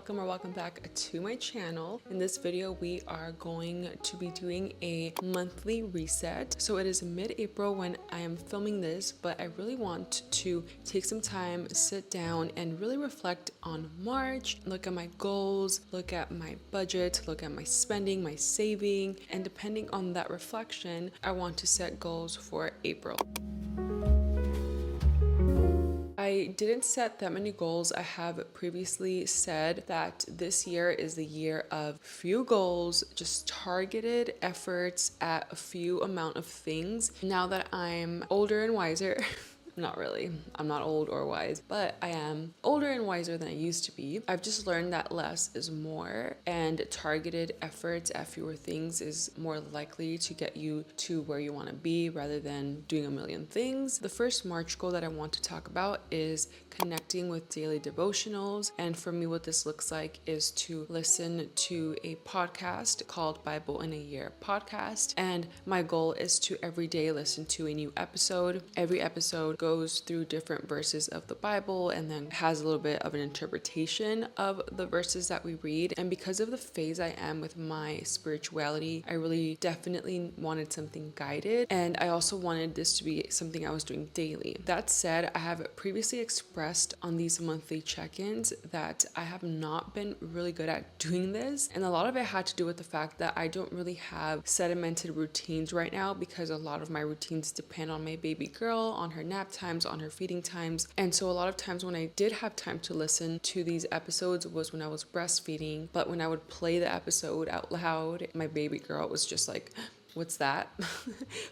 welcome or welcome back to my channel. In this video, we are going to be doing a monthly reset. So it is mid-April when I am filming this, but I really want to take some time, sit down and really reflect on March, look at my goals, look at my budget, look at my spending, my saving, and depending on that reflection, I want to set goals for April. I didn't set that many goals. I have previously said that this year is the year of few goals, just targeted efforts at a few amount of things. Now that I'm older and wiser, not really, I'm not old or wise, but I am older and wiser than I used to be. I've just learned that less is more, and targeted efforts at fewer things is more likely to get you to where you want to be rather than doing a million things. The first March goal that I want to talk about is connecting with daily devotionals. And for me, what this looks like is to listen to a podcast called Bible in a Year podcast. And my goal is to every day listen to a new episode. Every episode goes through different verses of the Bible and then has a little bit of an interpretation of the verses that we read. And because of the phase I am with my spirituality, I really definitely wanted something guided. And I also wanted this to be something I was doing daily. That said, I have previously expressed on these monthly check-ins that I have not been really good at doing this. And a lot of it had to do with the fact that I don't really have sedimented routines right now, because a lot of my routines depend on my baby girl, on her nap times, on her feeding times. And so a lot of times when I did have time to listen to these episodes was when I was breastfeeding. But when I would play the episode out loud, my baby girl was just like, what's that?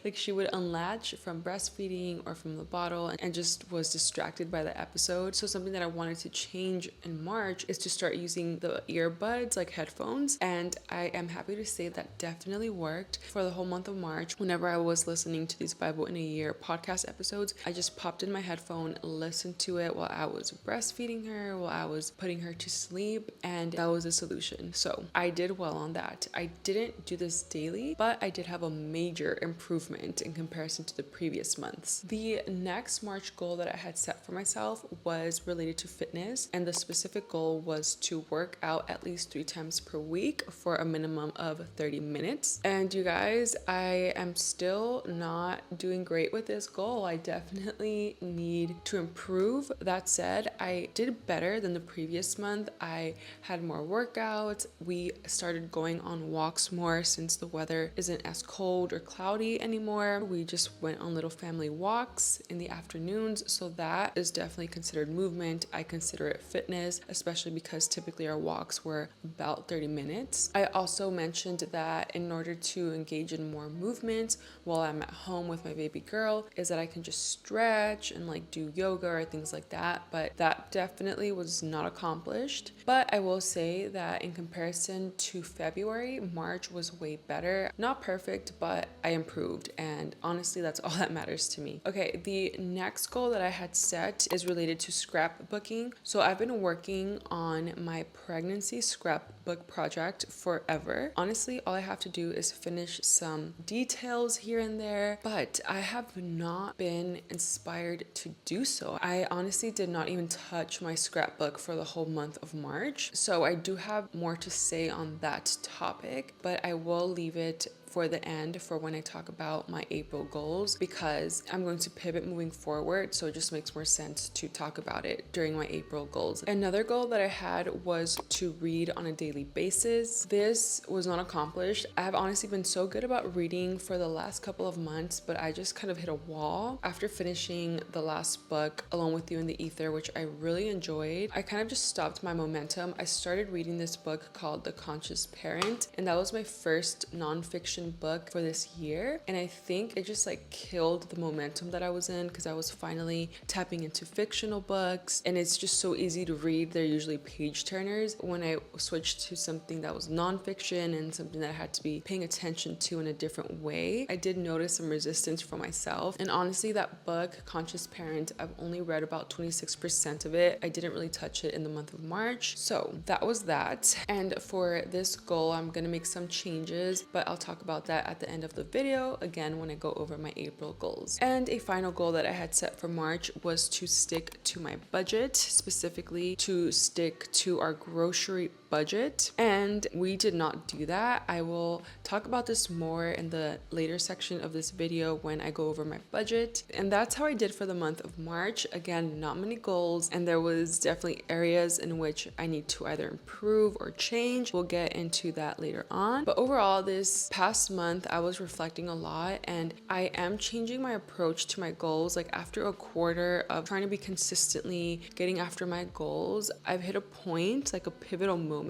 Like, she would unlatch from breastfeeding or from the bottle and just was distracted by the episode. So something that I wanted to change in March is to start using the earbuds, like headphones. And I am happy to say that definitely worked for the whole month of March. Whenever I was listening to these Bible in a Year podcast episodes, I just popped in my headphone, listened to it while I was breastfeeding her, while I was putting her to sleep, and that was a solution. So I did well on that. I didn't do this daily, but I did have a major improvement in comparison to the previous months. The next March goal that I had set for myself was related to fitness, and the specific goal was to work out at least 3 times per week for a minimum of 30 minutes. And you guys, I am still not doing great with this goal. I definitely need to improve. That said, I did better than the previous month. I had more workouts. We started going on walks more since the weather isn't as cold or cloudy anymore. We just went on little family walks in the afternoons, so that is definitely considered movement. I consider it fitness, especially because typically our walks were about 30 minutes. I also mentioned that in order to engage in more movement while I'm at home with my baby girl is that I can just stretch and like do yoga or things like that, but that definitely was not accomplished. But I will say that in comparison to February, March was way better. Not perfect, but I improved, and honestly that's all that matters to me. Okay, the next goal that I had set is related to scrapbooking. So I've been working on my pregnancy scrapbook project forever. Honestly, all I have to do is finish some details here and there, but I have not been inspired to do so. I honestly did not even touch my scrapbook for the whole month of March, so I do have more to say on that topic, but I will leave it for the end for when I talk about my April goals, because I'm going to pivot moving forward, so it just makes more sense to talk about it during my April goals. Another goal that I had was to read on a daily basis. This was not accomplished. I have honestly been so good about reading for the last couple of months, but I just kind of hit a wall after finishing the last book, Alone with You in the Ether, which I really enjoyed. I kind of just stopped my momentum. I started reading this book called The Conscious Parent, and that was my first nonfiction book for this year, and I think it just like killed the momentum that I was in, because I was finally tapping into fictional books, and it's just so easy to read. They're usually page turners. When I switched to something that was nonfiction and something that I had to be paying attention to in a different way, I did notice some resistance for myself. And honestly, that book, Conscious Parent, I've only read about 26% of it. I didn't really touch it in the month of March, so that was that. And for this goal, I'm gonna make some changes, but I'll talk about about that at the end of the video, again, when I go over my April goals. And a final goal that I had set for March was to stick to my budget, specifically to stick to our grocery budget, and we did not do that. I will talk about this more in the later section of this video when I go over my budget. And that's how I did for the month of March. Again, not many goals, and there was definitely areas in which I need to either improve or change. We'll get into that later on. But overall, this past month I was reflecting a lot, and I am changing my approach to my goals. Like after a quarter of trying to be consistently getting after my goals, I've hit a point, like a pivotal moment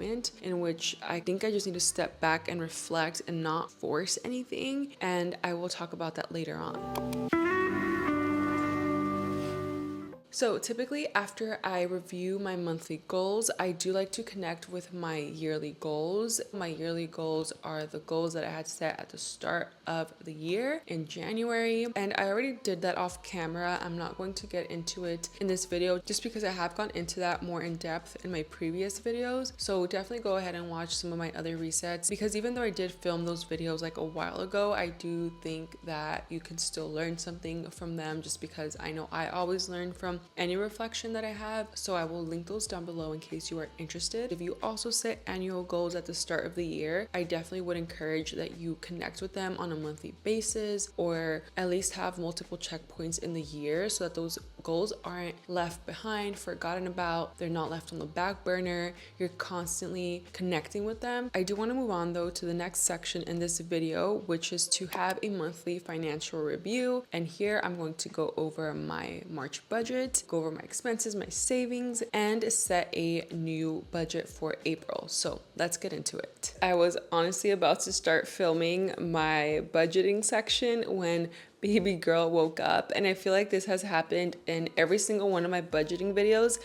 in which I think I just need to step back and reflect and not force anything, and I will talk about that later on. So typically after I review my monthly goals, I do like to connect with my yearly goals. My yearly goals are the goals that I had set at the start of the year in January, and I already did that off camera. I'm not going to get into it in this video just because I have gone into that more in depth in my previous videos. So definitely go ahead and watch some of my other resets, because even though I did film those videos like a while ago, I do think that you can still learn something from them, just because I know I always learn from any reflection that I have. So I will link those down below in case you are interested. If you also set annual goals at the start of the year, I definitely would encourage that you connect with them on a monthly basis, or at least have multiple checkpoints in the year so that those goals aren't left behind, forgotten about, they're not left on the back burner. You're constantly connecting with them. I do want to move on though to the next section in this video, which is to have a monthly financial review. And here I'm going to go over my March budget, go over my expenses, my savings, and set a new budget for April. So let's get into it. I was honestly about to start filming my budgeting section when baby girl woke up, and I feel like this has happened in every single one of my budgeting videos.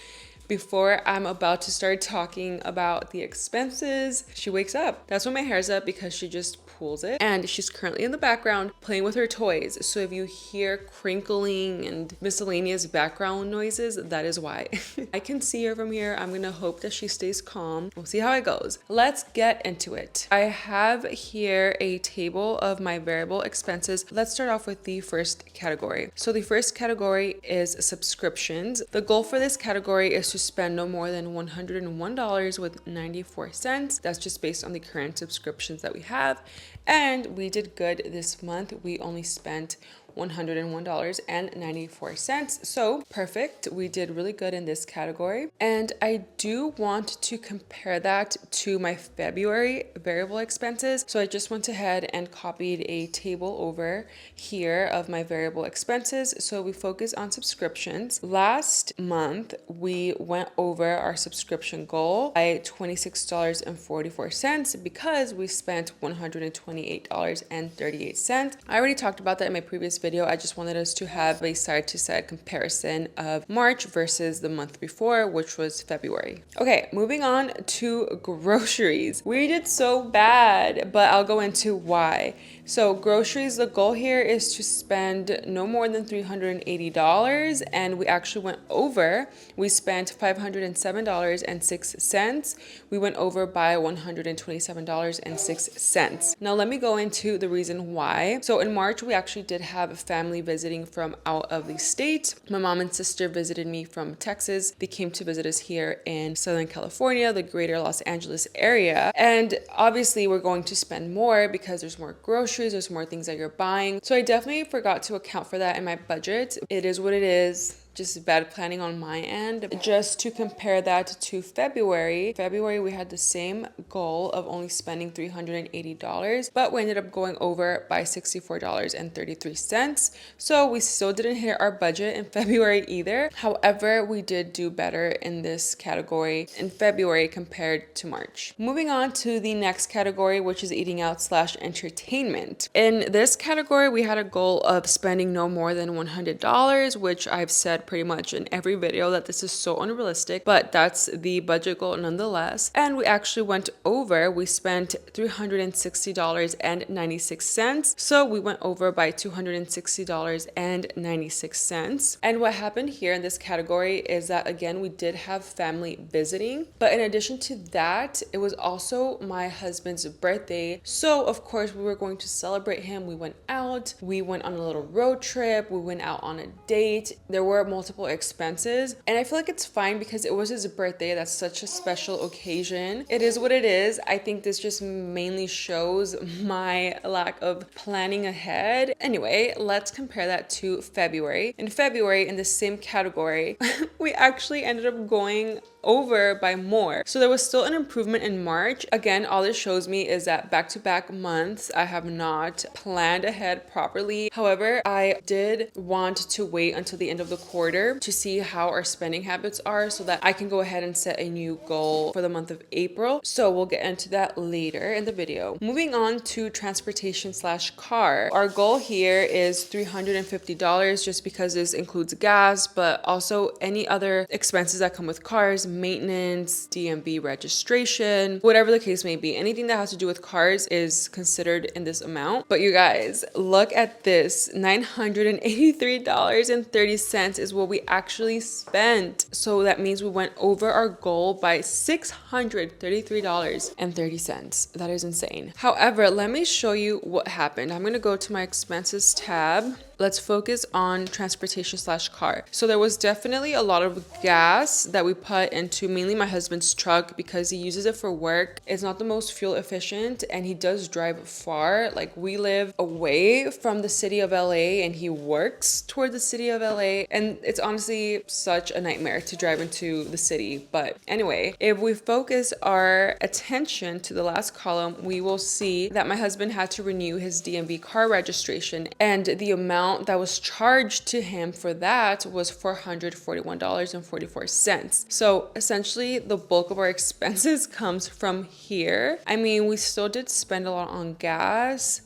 Before I'm about to start talking about the expenses, she wakes up. That's when my hair's up, because she just pulls it, and she's currently in the background playing with her toys. So if you hear crinkling and miscellaneous background noises, that is why. I can see her from here. I'm gonna hope that she stays calm. We'll see how it goes. Let's get into it. I have here a table of my variable expenses. Let's start off with the first category. So the first category is subscriptions. The goal for this category is to spend no more than $101.94. That's just based on the current subscriptions that we have. And we did good this month. We only spent $101.94. So perfect. We did really good in this category. And I do want to compare that to my February variable expenses. So I just went ahead and copied a table over here of my variable expenses. So we focus on subscriptions. Last month, we went over our subscription goal by $26.44 because we spent $128.38. I already talked about that in my previous video. I just wanted us to have a side-to-side comparison of March versus the month before, which was February. Okay, moving on to groceries. We did so bad, but I'll go into why. So groceries, the goal here is to spend no more than $380, and we actually went over. We spent $507.06. We went over by $127.06. Now let me go into the reason why. So in March, we actually did have a family visiting from out of the state. My mom and sister visited me from Texas. They came to visit us here in Southern California, the greater Los Angeles area. And obviously we're going to spend more because there's more groceries, there's more things that you're buying. So I definitely forgot to account for that in my budget. It is what it is. Just bad planning on my end. Just to compare that to February, we had the same goal of only spending $380, but we ended up going over by $64.33. So we still didn't hit our budget in February either. However, we did do better in this category in February compared to March. Moving on to the next category, which is eating out / entertainment. In this category, we had a goal of spending no more than $100, which I've said pretty much in every video that this is so unrealistic, but that's the budget goal nonetheless. And we actually went over. We spent $360.96. So we went over by $260.96. And what happened here in this category is that, again, we did have family visiting. But in addition to that, it was also my husband's birthday. So, of course, we were going to celebrate him. We went out. We went on a little road trip. We went out on a date. There were multiple expenses. And I feel like it's fine because it was his birthday. That's such a special occasion. It is what it is. I think this just mainly shows my lack of planning ahead. Anyway, let's compare that to February. In February, in the same category, we actually ended up going over by more. So there was still an improvement in March. Again, all this shows me is that back-to-back months, I have not planned ahead properly. However, I did want to wait until the end of the quarter to see how our spending habits are so that I can go ahead and set a new goal for the month of April. So we'll get into that later in the video. Moving on to transportation/car. Our goal here is $350 just because this includes gas, but also any other expenses that come with cars, maintenance, DMV registration, whatever the case may be. Anything that has to do with cars is considered in this amount. But you guys, look at this. $983.30 is what we actually spent. So that means we went over our goal by $633.30. That is insane. However, let me show you what happened. I'm going to go to my expenses tab. Let's focus on transportation/car. So there was definitely a lot of gas that we put into mainly my husband's truck because he uses it for work. It's not the most fuel efficient and he does drive far. Like, we live away from the city of LA and he works toward the city of LA, and it's honestly such a nightmare to drive into the city. But anyway, if we focus our attention to the last column, we will see that my husband had to renew his DMV car registration, and the amount that was charged to him for that was $441.44. So essentially the bulk of our expenses comes from here. I mean, we still did spend a lot on gas.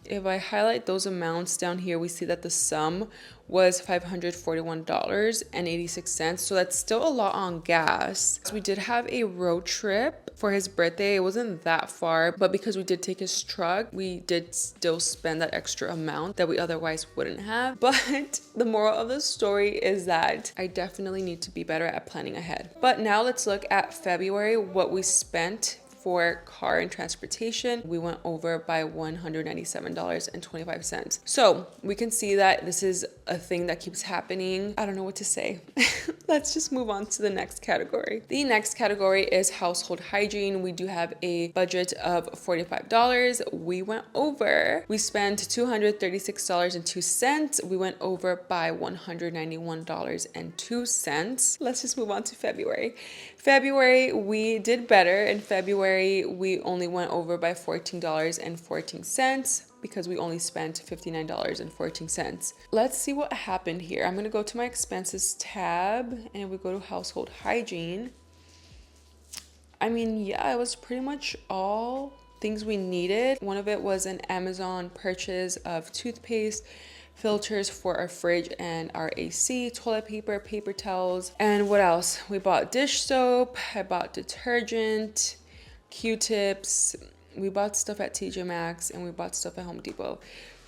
If I highlight those amounts down here, we see that the sum was $541.86. So that's still a lot on gas. So we did have a road trip for his birthday. It wasn't that far, but because we did take his truck, we did still spend that extra amount that we otherwise wouldn't have. But the moral of the story is that I definitely need to be better at planning ahead. But now let's look at February, what we spent for car and transportation. We went over by $197.25. So we can see that this is a thing that keeps happening. I don't know what to say. Let's just move on to the next category. The next category is household hygiene. We do have a budget of $45. We went over. We spent $236.02. We went over by $191.02. Let's just move on to February. February, we did better. In February, we only went over by $14.14 because we only spent $59.14. Let's see what happened here. I'm going to go to my expenses tab and we go to household hygiene. I mean, yeah, it was pretty much all things we needed. One of it was an Amazon purchase of toothpaste, filters for our fridge and our AC, toilet paper, paper towels, and what else? We bought dish soap, I bought detergent, Q-tips, we bought stuff at TJ Maxx, and we bought stuff at Home Depot.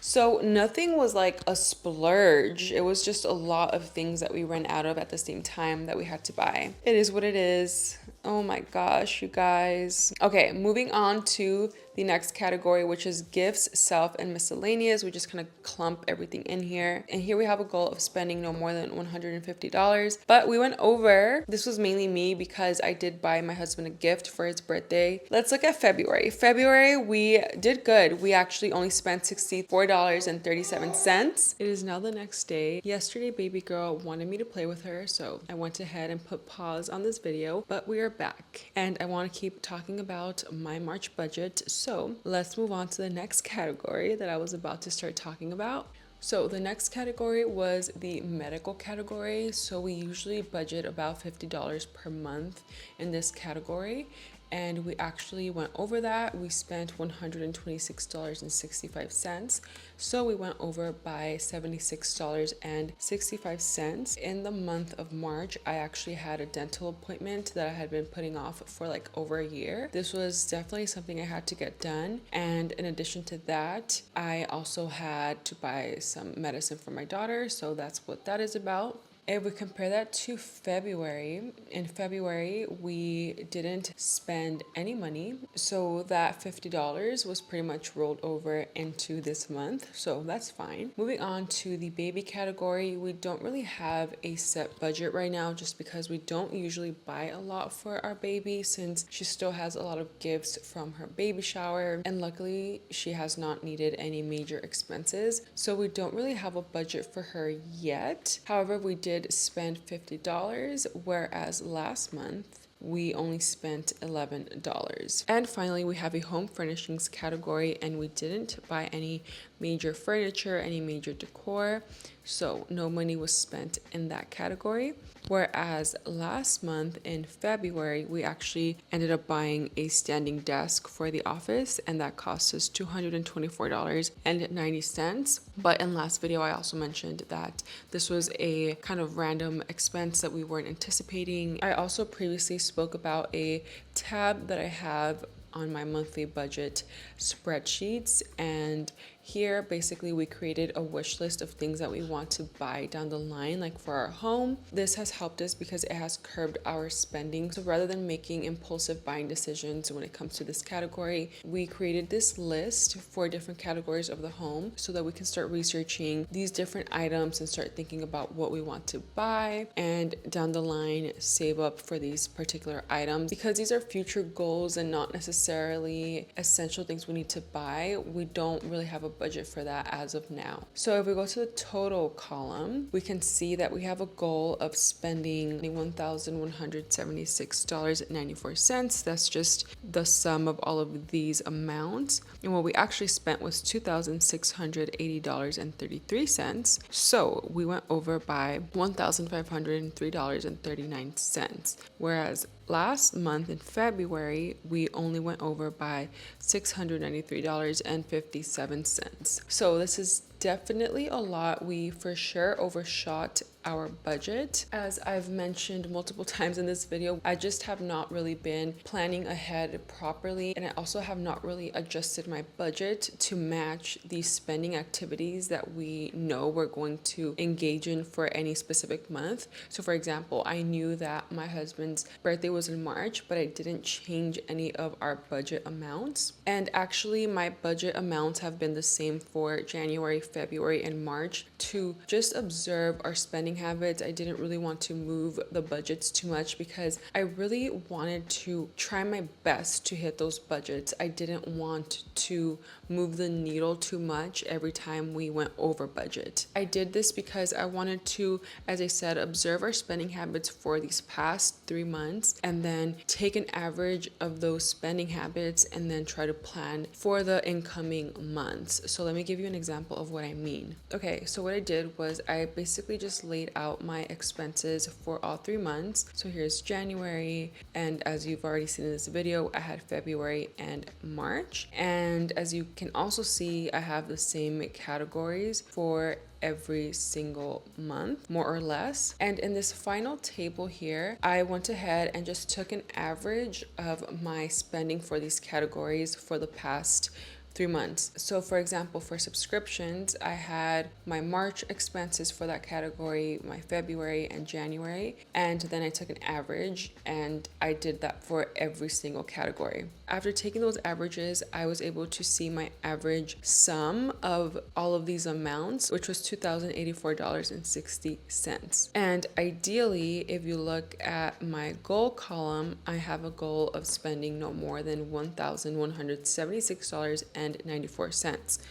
So nothing was like a splurge. It was just a lot of things that we ran out of at the same time that we had to buy. It is what it is. Oh my gosh, you guys. Okay, moving on to the next category, which is gifts, self, and miscellaneous. We just kind of clump everything in here. And here we have a goal of spending no more than $150, but we went over. This was mainly me because I did buy my husband a gift for his birthday. Let's look at February. February, we did good. We actually only spent $64.37. It is now the next day. Yesterday, baby girl wanted me to play with her, so I went ahead and put pause on this video, but we are back. And I want to keep talking about my March budget. So let's move on to the next category that I was about to start talking about. So the next category was the medical category. So we usually budget about $50 per month in this category. and we actually went over that. We spent $126.65. So we went over by $76.65. In the month of March, I actually had a dental appointment that I had been putting off for like over a year. This was definitely something I had to get done. And in addition to that, I also had to buy some medicine for my daughter. So that's what that is about. If we compare that to February, in February, we didn't spend any money. So that $50 was pretty much rolled over into this month. So that's fine. Moving on to the baby category, we don't really have a set budget right now just because we don't usually buy a lot for our baby since she still has a lot of gifts from her baby shower. And luckily, she has not needed any major expenses. So we don't really have a budget for her yet. However, we did spend $50, whereas last month we only spent $11. And finally, we have a home furnishings category, and we didn't buy any major furniture, any major decor, so no money was spent in that category. Whereas last month in February, we actually ended up buying a standing desk for the office, and that cost us $224.90. But in last video, I also mentioned that this was a kind of random expense that we weren't anticipating. I also previously spoke about a tab that I have on my monthly budget spreadsheets, and here basically we created a wish list of things that we want to buy down the line, like for our home. This has helped us because it has curbed our spending. So rather than making impulsive buying decisions when it comes to this category, we created this list for different categories of the home so that we can start researching these different items and start thinking about what we want to buy, and down the line save up for these particular items. Because these are future goals and not necessarily essential things we need to buy, we don't really have a budget for that as of now. So if we go to the total column, we can see that we have a goal of spending $1,176.94. That's just the sum of all of these amounts. And what we actually spent was $2,680.33. So we went over by $1,503.39. Whereas last month in February, we only went over by $693.57. So this is definitely a lot. We for sure overshot our budget. As I've mentioned multiple times in this video, I just have not really been planning ahead properly, and I also have not really adjusted my budget to match the spending activities that we know we're going to engage in for any specific month. So for example, I knew that my husband's birthday was in March, but I didn't change any of our budget amounts. And actually my budget amounts have been the same for January, February, and March to just observe our spending habits. I didn't really want to move the budgets too much because I really wanted to try my best to hit those budgets. I didn't want to move the needle too much every time we went over budget. I did this because I wanted to, as I said, observe our spending habits for these past 3 months and then take an average of those spending habits and then try to plan for the incoming months. So let me give you an example of what I mean. Okay, so what I did was I basically just laid out my expenses for all 3 months. So here's January, and as you've already seen in this video, I had February and March. And as you can also see, I have the same categories for every single month, more or less. And in this final table here, I went ahead and just took an average of my spending for these categories for the past 3 months. So for example, for subscriptions, I had my March expenses for that category, my February and January, and then I took an average and I did that for every single category. After taking those averages, I was able to see my average sum of all of these amounts, which was $2,084.60. And ideally, if you look at my goal column, I have a goal of spending no more than $1,176.94.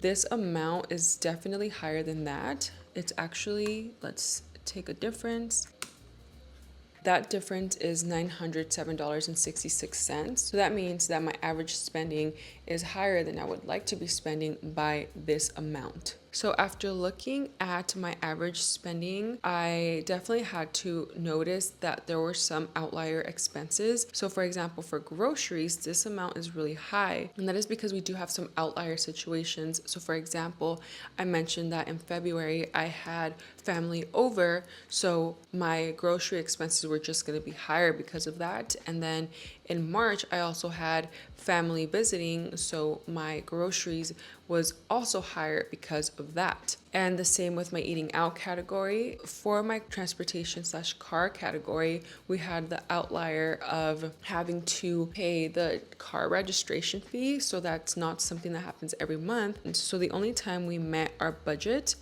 This amount is definitely higher than that. It's actually, let's take a difference. That difference is $907.66. So that means that my average spending is higher than I would like to be spending by this amount. So after looking at my average spending, I definitely had to notice that there were some outlier expenses. So for example, for groceries, this amount is really high. And that is because we do have some outlier situations. So for example, I mentioned that in February I had family over, so my grocery expenses were just going to be higher because of that. And then in March, I also had family visiting, so my groceries was also higher because of that. And the same with my eating out category. For my transportation slash car category, we had the outlier of having to pay the car registration fee. So that's not something that happens every month. And so the only time we met our budget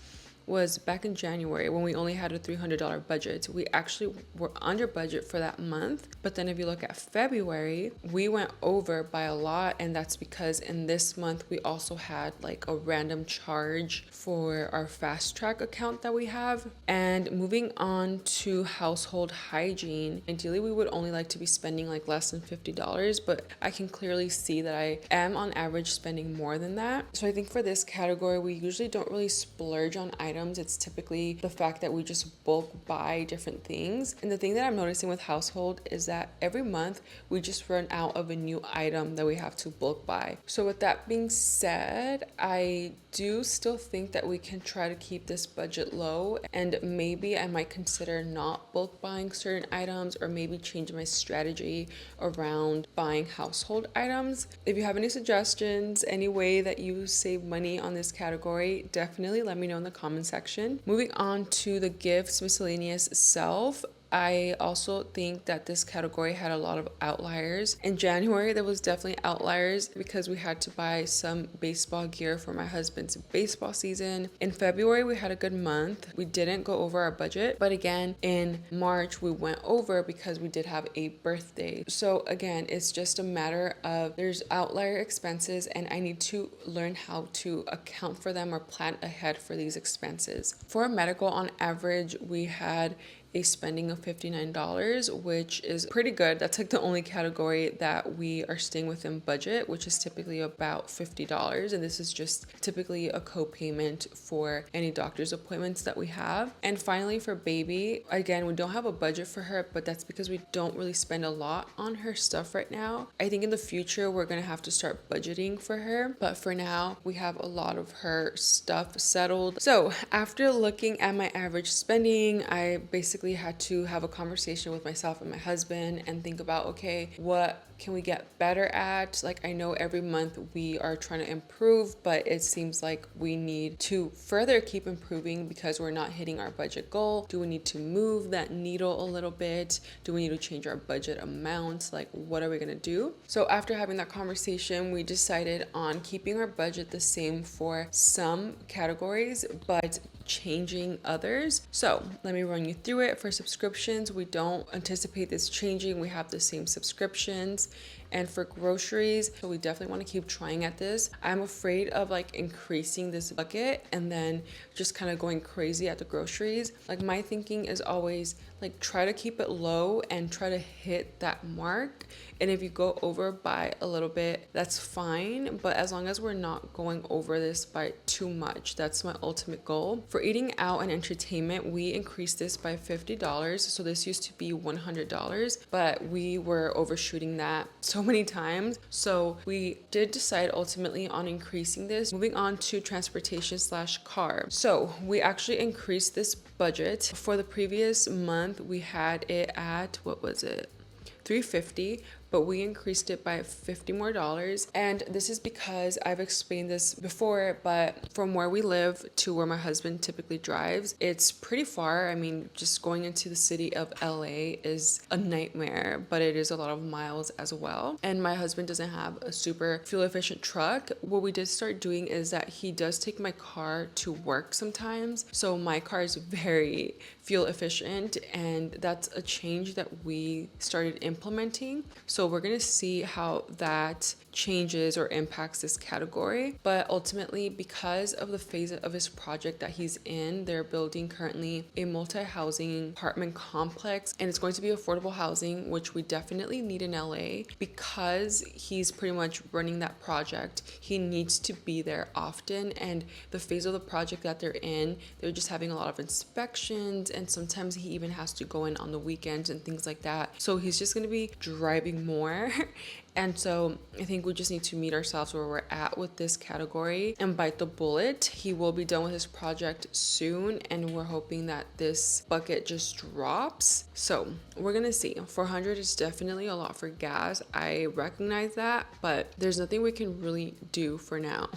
was back in January when we only had a $300 budget. We actually were under budget for that month. But then if you look at February, we went over by a lot. And that's because in this month, we also had like a random charge for our fast track account that we have. And moving on to household hygiene, ideally we would only like to be spending like less than $50, but I can clearly see that I am on average spending more than that. So I think for this category, we usually don't really splurge on items. It's typically the fact that we just bulk buy different things. And the thing that I'm noticing with household is that every month we just run out of a new item that we have to bulk buy. So with that being said, I do still think that we can try to keep this budget low, and maybe I might consider not bulk buying certain items, or maybe change my strategy around buying household items. If you have any suggestions, any way that you save money on this category, definitely let me know in the comments section. Moving on to the gifts miscellaneous self, I also think that this category had a lot of outliers. In January, there was definitely outliers because we had to buy some baseball gear for my husband's baseball season. In February, we had a good month. We didn't go over our budget, but again, in March, we went over because we did have a birthday. So again, it's just a matter of there's outlier expenses, and I need to learn how to account for them or plan ahead for these expenses. For medical, on average, we had a spending of $59, which is pretty good. That's like the only category that we are staying within budget, which is typically about $50. And this is just typically a co-payment for any doctor's appointments that we have. And finally, for baby, again, we don't have a budget for her, but that's because we don't really spend a lot on her stuff right now. I think in the future, we're going to have to start budgeting for her. But for now, we have a lot of her stuff settled. So after looking at my average spending, I basically had to have a conversation with myself and my husband and think about, okay, what can we get better at? Like, I know every month we are trying to improve, but it seems like we need to further keep improving because we're not hitting our budget goal. Do we need to move that needle a little bit? Do we need to change our budget amounts? Like, what are we gonna do? So after having that conversation, we decided on keeping our budget the same for some categories, but changing others. So let me run you through it. For subscriptions, we don't anticipate this changing. We have the same subscriptions. And for groceries, so we definitely want to keep trying at this. I'm afraid of like increasing this bucket and then just kind of going crazy at the groceries. Like, my thinking is always like, try to keep it low and try to hit that mark. And if you go over by a little bit, that's fine. But as long as we're not going over this by too much, that's my ultimate goal. For eating out and entertainment, we increased this by $50. So this used to be $100, but we were overshooting that so many times. So we did decide ultimately on increasing this. Moving on to transportation slash car. So we actually increased this budget. For the previous month, we had it at, what was it? $350, but we increased it by $50 more. And this is because I've explained this before, but from where we live to where my husband typically drives, it's pretty far. I mean, just going into the city of LA is a nightmare, but it is a lot of miles as well. And my husband doesn't have a super fuel efficient truck. What we did start doing is that he does take my car to work sometimes. So my car is very fuel efficient, and that's a change that we started implementing. So we're going to see how that changes or impacts this category. But ultimately, because of the phase of his project that he's in, they're building currently a multi-housing apartment complex, and it's going to be affordable housing, which we definitely need in LA. Because he's pretty much running that project, he needs to be there often, and the phase of the project that they're in, they're just having a lot of inspections, and sometimes he even has to go in on the weekends and things like that. So he's just going to be driving more. And so I think we just need to meet ourselves where we're at with this category and bite the bullet. He will be done with his project soon, and we're hoping that this bucket just drops. So we're gonna see. 400 is definitely a lot for gas. I recognize that, but there's nothing we can really do for now.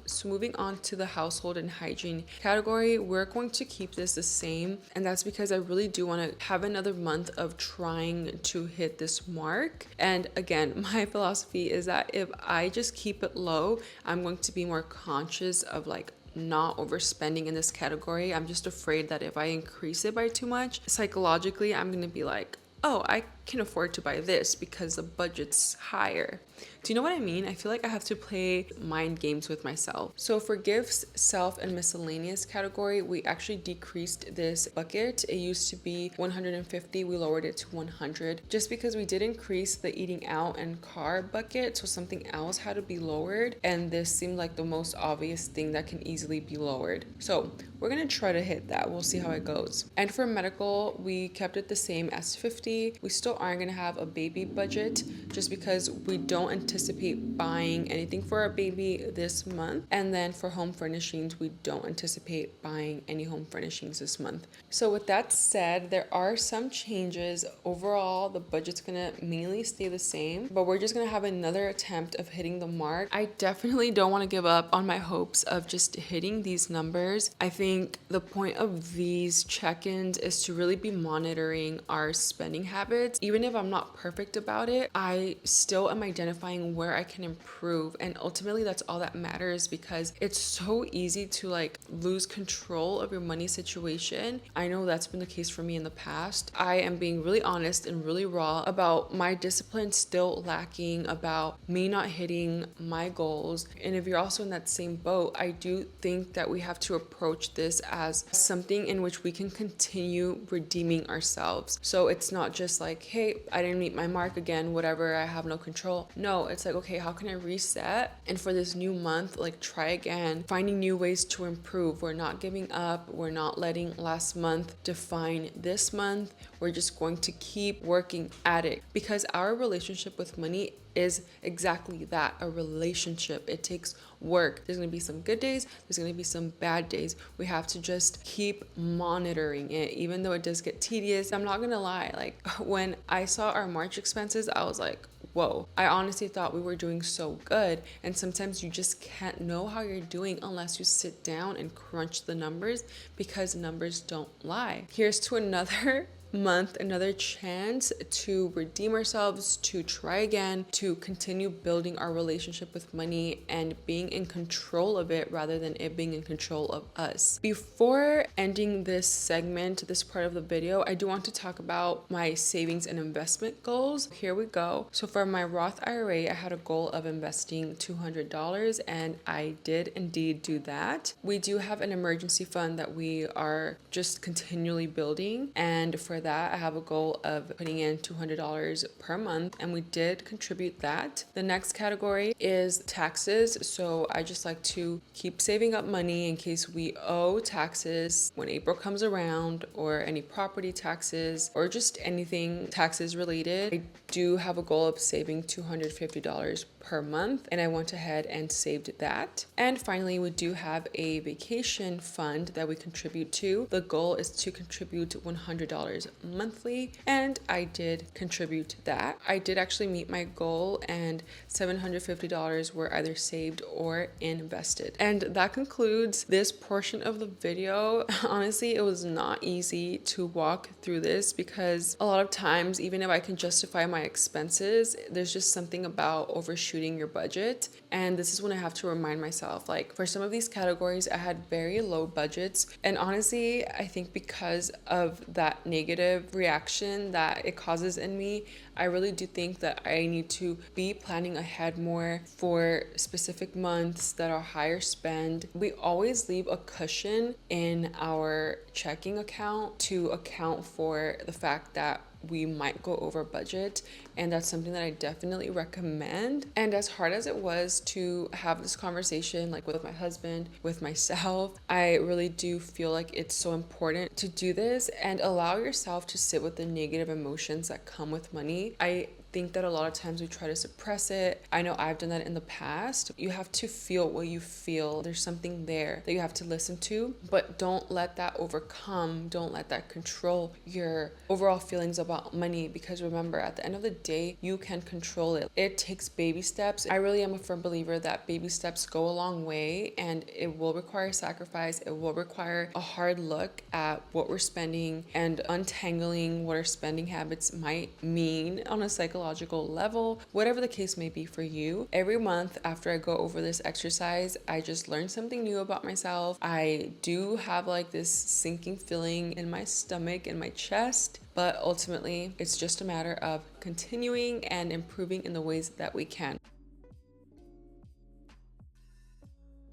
So moving on to the household and hygiene category, we're going to keep this the same. And that's because I really do want to have another month of trying to hit this mark. And again, my philosophy is that if I just keep it low, I'm going to be more conscious of like not overspending in this category. I'm just afraid that if I increase it by too much, psychologically, I'm going to be like, oh, I can afford to buy this because the budget's higher. Do you know what I mean? I feel like I have to play mind games with myself. So for gifts, self, and miscellaneous category, we actually decreased this bucket. It used to be 150, we lowered it to 100 just because we did increase the eating out and car bucket, so something else had to be lowered, and this seemed like the most obvious thing that can easily be lowered. So we're gonna try to hit that. We'll see how it goes. And for medical, we kept it the same as 50. We still aren't gonna have a baby budget just because we don't anticipate buying anything for our baby this month. And then for home furnishings, we don't anticipate buying any home furnishings this month. So with that said, there are some changes. Overall, the budget's gonna mainly stay the same, but we're just gonna have another attempt of hitting the mark. I definitely don't want to give up on my hopes of just hitting these numbers. I think the point of these check-ins is to really be monitoring our spending habits. Even if I'm not perfect about it, I still am identifying where I can improve, and ultimately that's all that matters, because it's so easy to like lose control of your money situation. I know that's been the case for me in the past. I am being really honest and really raw about my discipline still lacking, about me not hitting my goals. And if you're also in that same boat, I do think that we have to approach this as something in which we can continue redeeming ourselves. So it's not just like, hey, I didn't meet my mark again, whatever, I have no control. No, it's like, okay, how can I reset? And for this new month, like try again, finding new ways to improve. We're not giving up. We're not letting last month define this month. We're just going to keep working at it, because our relationship with money is exactly that, a relationship. It takes work. There's gonna be some good days, there's gonna be some bad days. We have to just keep monitoring it, even though it does get tedious. I'm not gonna lie, like when I saw our March expenses, I was like, whoa, I honestly thought we were doing so good. And sometimes you just can't know how you're doing unless you sit down and crunch the numbers, because numbers don't lie. Here's to another month, another chance to redeem ourselves, to try again, to continue building our relationship with money and being in control of it rather than it being in control of us. Before ending this segment, this part of the video, I do want to talk about my savings and investment goals. Here we go. So for my Roth IRA, I had a goal of investing $200, and I did indeed do that. We do have an emergency fund that we are just continually building, and for that, I have a goal of putting in $200 per month, and we did contribute that. The next category is taxes. So I just like to keep saving up money in case we owe taxes when April comes around, or any property taxes, or just anything taxes related. I do have a goal of saving $250 per month, and I went ahead and saved that. And finally, we do have a vacation fund that we contribute to. The goal is to contribute $100 monthly, and I did contribute that. I did actually meet my goal, and $750 were either saved or invested. And that concludes this portion of the video. Honestly, it was not easy to walk through this, because a lot of times, even if I can justify my expenses, there's just something about overshooting your budget. And this is when I have to remind myself, like for some of these categories, I had very low budgets. And honestly, I think because of that negative negative reaction that it causes in me, I really do think that I need to be planning ahead more for specific months that are higher spend. We always leave a cushion in our checking account to account for the fact that we might go over budget, and that's something that I definitely recommend. And as hard as it was to have this conversation, like with my husband, with myself, I really do feel like it's so important to do this and allow yourself to sit with the negative emotions that come with money. I think that a lot of times we try to suppress it. I know I've done that in the past. You have to feel what you feel. There's something there that you have to listen to, but don't let that overcome, don't let that control your overall feelings about money, because remember, at the end of the day, you can control it. It takes baby steps. I really am a firm believer that baby steps go a long way, and it will require sacrifice. It will require a hard look at what we're spending and untangling what our spending habits might mean on a psychological level, whatever the case may be for you. Every month after I go over this exercise, I just learn something new about myself. I do have like this sinking feeling in my stomach, in my chest, but ultimately it's just a matter of continuing and improving in the ways that we can.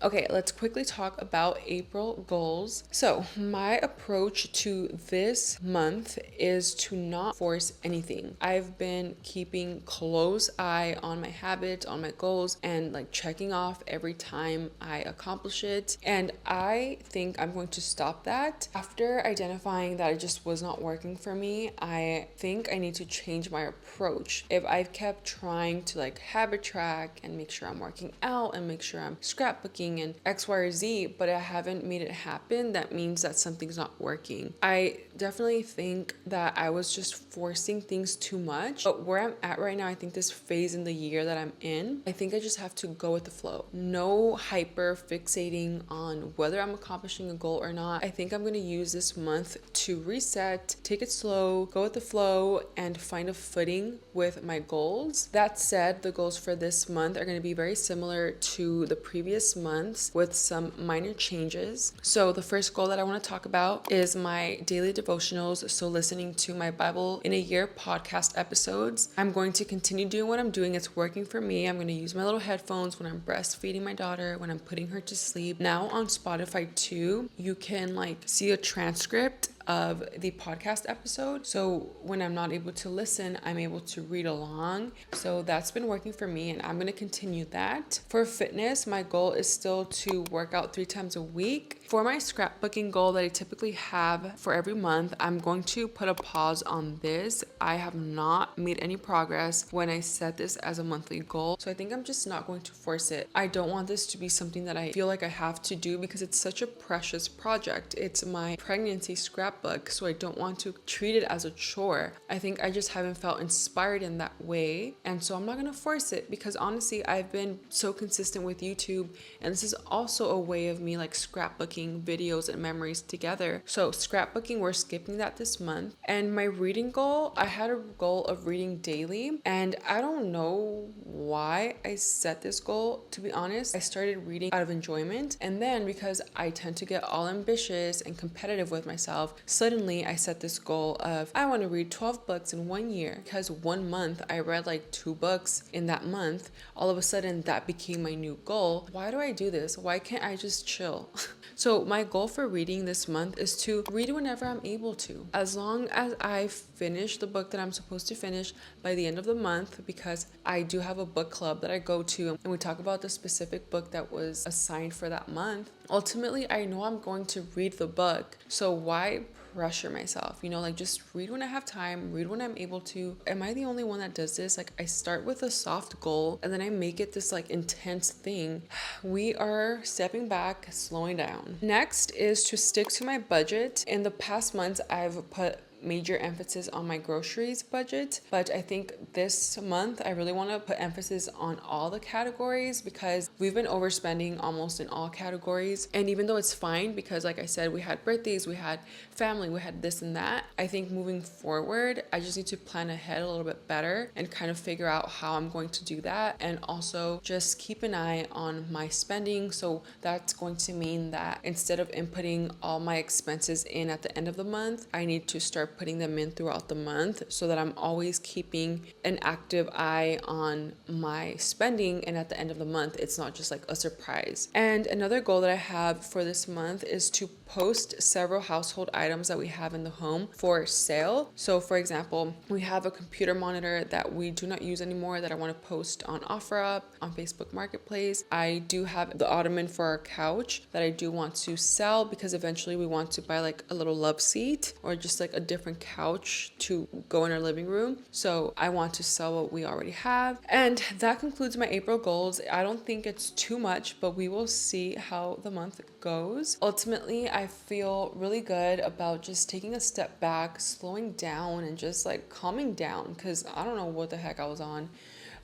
Okay, let's quickly talk about April goals. So, my approach to this month is to not force anything. I've been keeping close eye on my habits, on my goals, and like checking off every time I accomplish it. And I think I'm going to stop that. After identifying that it just was not working for me, I think I need to change my approach. If I've kept trying to like habit track and make sure I'm working out and make sure I'm scrapbooking and X, Y, or Z, but I haven't made it happen, that means that something's not working. I definitely think that I was just forcing things too much, but where I'm at right now, I think this phase in the year that I'm in, I think I just have to go with the flow. No hyper fixating on whether I'm accomplishing a goal or not. I think I'm going to use this month to reset, take it slow, go with the flow, and find a footing with my goals. That said, the goals for this month are going to be very similar to the previous months with some minor changes. So the first goal that I want to talk about is my daily devotionals. So listening to my Bible in a Year podcast episodes. I'm going to continue doing what I'm doing. It's working for me. I'm going to use my little headphones when I'm breastfeeding my daughter, when I'm putting her to sleep. Now on Spotify too, you can like see a transcript of the podcast episode. So when I'm not able to listen, I'm able to read along. So that's been working for me, and I'm going to continue that. For fitness, my goal is still to work out 3 times a week. For my scrapbooking goal that I typically have for every month, I'm going to put a pause on this. I have not made any progress when I set this as a monthly goal. So I think I'm just not going to force it. I don't want this to be something that I feel like I have to do because it's such a precious project. It's my pregnancy scrapbook, so I don't want to treat it as a chore. I think I just haven't felt inspired in that way, and so I'm not going to force it, because honestly, I've been so consistent with YouTube, and this is also a way of me like scrapbooking videos and memories together. So scrapbooking, we're skipping that this month. And my reading goal, I had a goal of reading daily, and I don't know why I set this goal. To be honest, I started reading out of enjoyment, and then because I tend to get all ambitious and competitive with myself, suddenly I set this goal of I want to read 12 books in 1 year. Because 1 month I read like 2 books in that month, all of a sudden that became my new goal. Why do I do this? Why can't I just chill? So my goal for reading this month is to read whenever I'm able to, as long as I finish the book that I'm supposed to finish by the end of the month, because I do have a book club that I go to and we talk about the specific book that was assigned for that month. Ultimately, I know I'm going to read the book, so why pressure myself? Like just read when I have time, read when I'm able to. Am I the only one that does this? Like I start with a soft goal and then I make it this like intense thing. We are stepping back, slowing down. Next is to stick to my budget. In the past months, I've put major emphasis on my groceries budget, but I think this month I really want to put emphasis on all the categories, because we've been overspending almost in all categories. And even though it's fine, because like I said, we had birthdays, we had family, we had this and that, I think moving forward I just need to plan ahead a little bit better and kind of figure out how I'm going to do that, and also just keep an eye on my spending. So that's going to mean that instead of inputting all my expenses in at the end of the month, I need to start start putting them in throughout the month so that I'm always keeping an active eye on my spending, and at the end of the month it's not just like a surprise. And another goal that I have for this month is to post several household items that we have in the home for sale. So for example, we have a computer monitor that we do not use anymore that I want to post on OfferUp, on Facebook Marketplace. I do have the ottoman for our couch that I do want to sell because eventually we want to buy like a little love seat or just like a different couch to go in our living room. So I want to sell what we already have. And that concludes my April goals. I don't think it's too much, but we will see how the month goes. Ultimately, I feel really good about just taking a step back, slowing down, and just like calming down, because I don't know what the heck I was on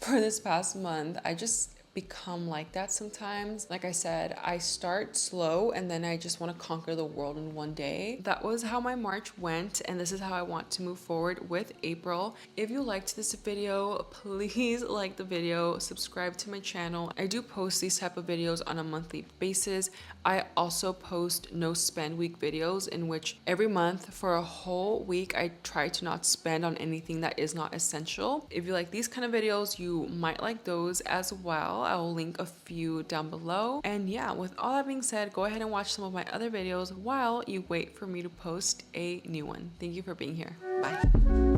for this past month. I just become like that sometimes. Like I said, I start slow and then I just want to conquer the world in one day. That was how my March went, and this is how I want to move forward with April. If you liked this video, please like the video, subscribe to my channel. I do post these type of videos on a monthly basis. I also post no spend week videos in which every month for a whole week I try to not spend on anything that is not essential. If you like these kind of videos, you might like those as well. I will link a few down below. And yeah, with all that being said, go ahead and watch some of my other videos while you wait for me to post a new one. Thank you for being here. Bye.